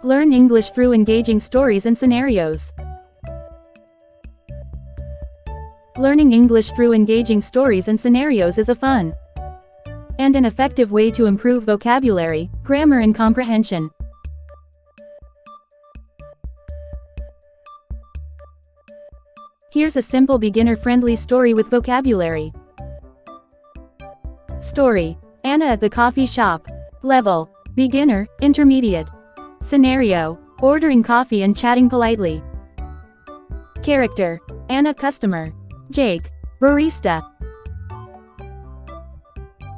Learn English through engaging stories and scenarios. Learning English through engaging stories and scenarios is a fun and an effective way to improve vocabulary, grammar and comprehension. Here's a simple beginner-friendly story with vocabulary. Story: Anna at the coffee shop. Level: beginner, intermediate. Scenario: ordering coffee and chatting politely. Character: Anna, customer. Jake, barista.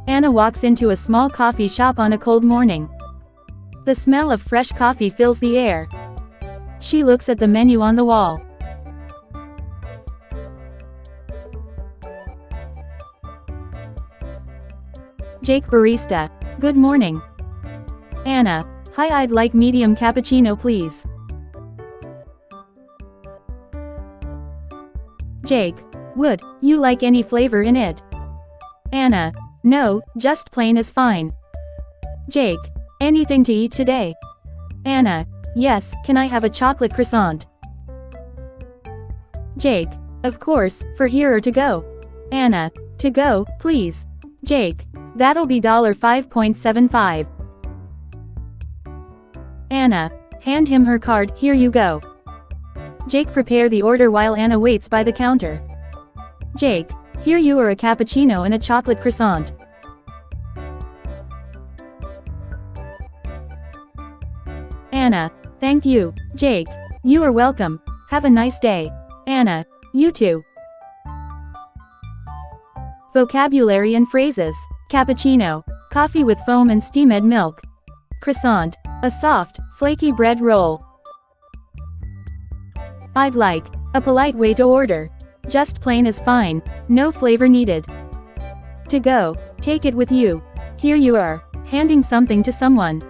Anna walks into a small coffee shop on a cold morning. The smell of fresh coffee fills the air. She looks at the menu on the wall. Jake, barista. Good morning. Anna: hi, I'd like medium cappuccino please. Jake: would you like any flavor in it? Anna: no, just plain is fine. Jake: anything to eat today? Anna: yes, can I have a chocolate croissant? Jake: of course, for here or to go? Anna: to go, please. Jake: that'll be $5.75. Anna: hand him her card, here you go. Jake prepare the order while Anna waits by the counter. Jake: here you are a cappuccino and a chocolate croissant. Anna: thank you. Jake: you are welcome. Have a nice day. Anna: you too. Vocabulary and phrases. Cappuccino: coffee with foam and steamed milk. Croissant: a soft, flaky bread roll. I'd like: a polite way to order. Just plain is fine, no flavor needed. To go: take it with you. Here you are, handing something to someone.